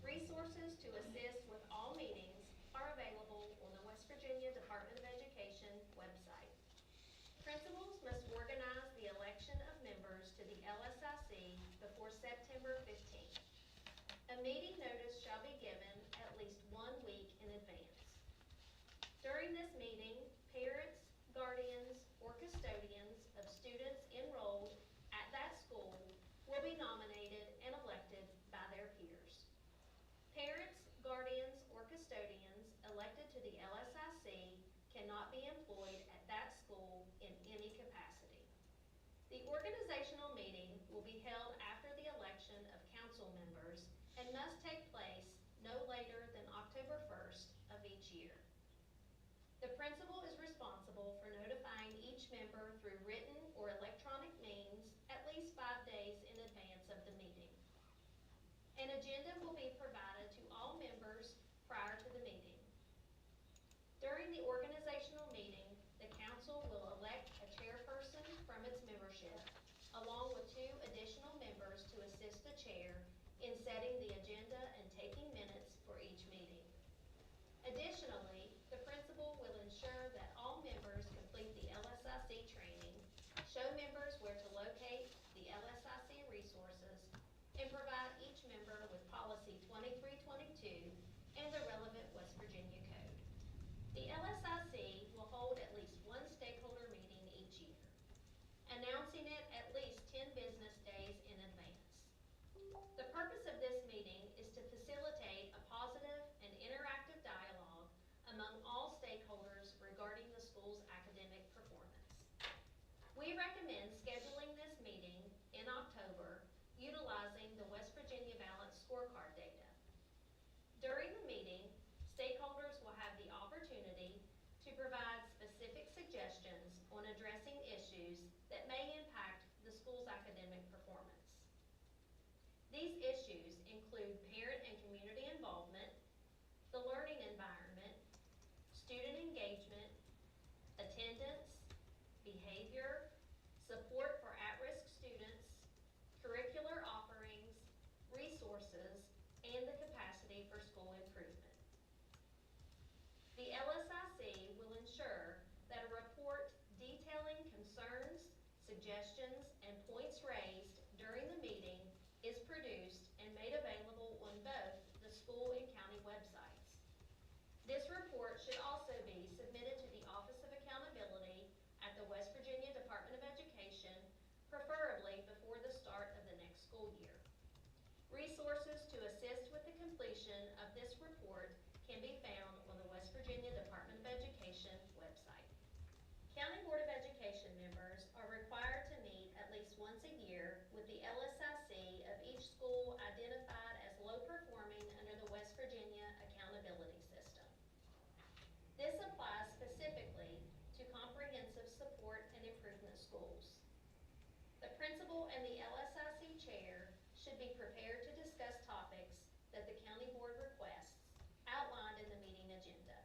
Resources to assist with all meetings are available on the West Virginia Department of Education website. Principals must organize the election of members to the LSIC before September 15th. A meeting notice shall be given at least 1 week in advance. During this meeting, parents, guardians, or custodians of students enrolled at that school will be nominated and elected by their peers. Parents, guardians, or custodians elected to the LSIC cannot be employed at that school in any capacity. The organizational meeting will be held after the election of council members and must take place no later than October 1st of each year. The principal is responsible for notifying each member through written or electronic means at least 5 days in advance of the meeting. An agenda will be provided to all members prior to the meeting. During the organizational meeting, the council will elect a chairperson from its membership, along with 2 additional members to assist the chair in setting the agenda and taking minutes for each meeting. Additionally, the principal will ensure that all members complete the LSIC training, show members where to locate the LSIC resources, and provide each member with Policy 2322 and the relevant West Virginia Code. The LSIC will hold at least 1 stakeholder meeting each year, announcing it at least 10 business days in advance. The purpose of this meeting is to facilitate a positive and interactive dialogue among all stakeholders regarding the school's academic performance. We recommend scheduling this meeting in October utilizing the West Virginia Balanced Scorecard data. During the meeting, stakeholders will have the opportunity to provide specific suggestions on addressing issues that may impact the school's academic performance. These issues include parent and community involvement, the learning environment, student engagement, attendance, behavior, support for at-risk students, curricular offerings, resources, and the capacity for school improvement. The LSIC will ensure that a report detailing concerns, suggestions, and points raised during the meeting is produced and made available on both the school and county websites. This report should also be submitted to the Office of Accountability at the West Virginia Department of Education, preferably before the start of the next school year. Resources to assist with the completion of this report can be found on the West Virginia Department of Education website. County Board of Education members are required to meet at least once a year with the LSIC of each school identified as low performing under the West Virginia Accountability System. This applies specifically to comprehensive support and improvement schools. The principal and the LSIC chair should be prepared to discuss topics that the county board requests outlined in the meeting agenda.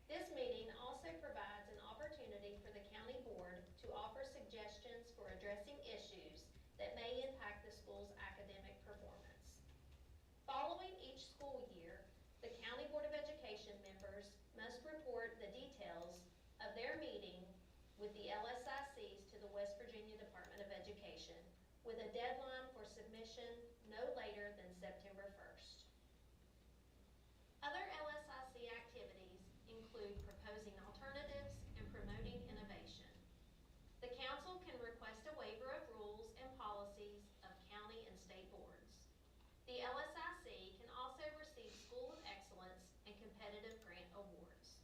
This meeting also provides an opportunity for the county board to offer suggestions for addressing issues that may impact the school's academic performance. Following each school year, the County Board of Education members must report the details of their meeting with the LSICs to the West Virginia Department of Education, with a deadline for submission no later than September 1st. Other LSIC activities include proposing alternatives and promoting innovation. The council can request a waiver of rules and policies of county and state boards. The LSIC can also receive School of Excellence and competitive grant awards.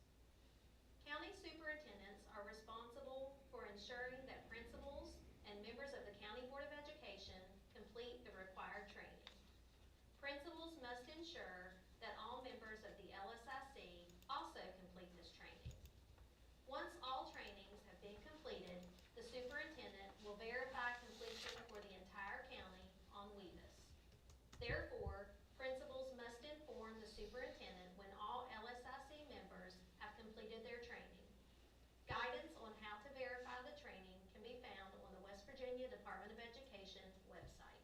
County superintendents are responsible for ensuring that principals and members of the County Board of Education complete the required Therefore, principals must inform the superintendent when all LSIC members have completed their training. Guidance on how to verify the training can be found on the West Virginia Department of Education website.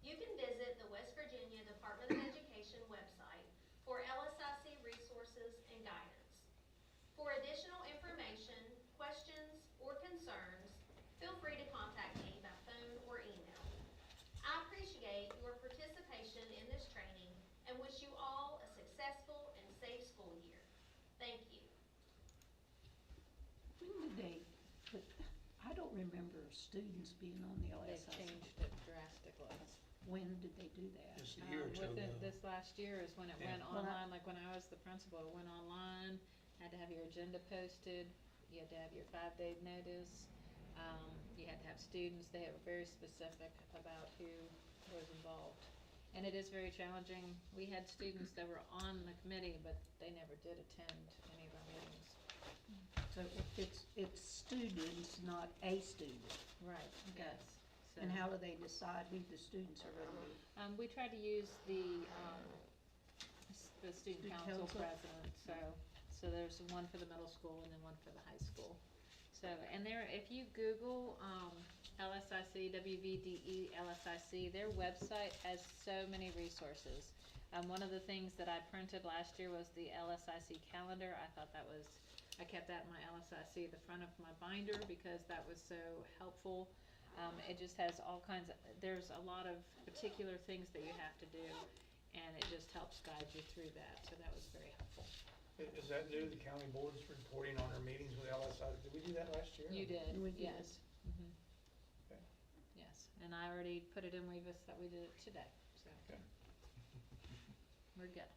You can visit the West Virginia Department of Education website for LSIC resources and guidance. For additional information, questions, or concerns, feel free to contact me by phone or email. I appreciate your participation in this training and wish you all a successful and safe school year. Thank you. When did they put, I don't remember students being on the They've LSIC. changed it drastically. When did they do that? Just a year or two ago. Within this last year is when it Yeah. went Well, online, like when I was the principal, it went online, had to have your agenda posted, you had to have your 5-day notice, you had to have students, they were very specific about who was involved. And it is very challenging, we had students that were on the committee, but they never did attend any of our meetings. So it's students, not a student. Right, Okay. yes. So, And how do they decide who the students are gonna be? we tried to use the student Student council council. president, so there's one for the middle school and then one for the high school. So, and there, if you Google, LSIC, WVDE LSIC, their website has so many resources. One of the things that I printed last year was the LSIC calendar. I thought that was, I kept that in my LSIC at the front of my binder because that was so helpful. It just has all kinds of, there's a lot of particular things that you have to do, and it just helps guide you through that, so that was very helpful. Is that new, the county boards reporting on their meetings with LSI? Did we do that last year? You did, We did. yes. Mhm. Okay. Yes, and I already put it in Weavis that we did it today, so. Okay. We're good.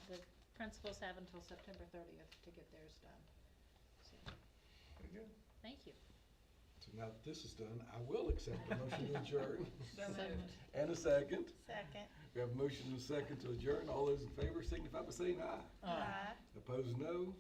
The principals have until September 30th to get theirs done. So, Pretty good. thank you. So now that this is done, I will accept the motion to adjourn. So moved. And a second. Second. We have a motion and a second to adjourn. All those in favor signify by saying aye. Aye. Opposed, no.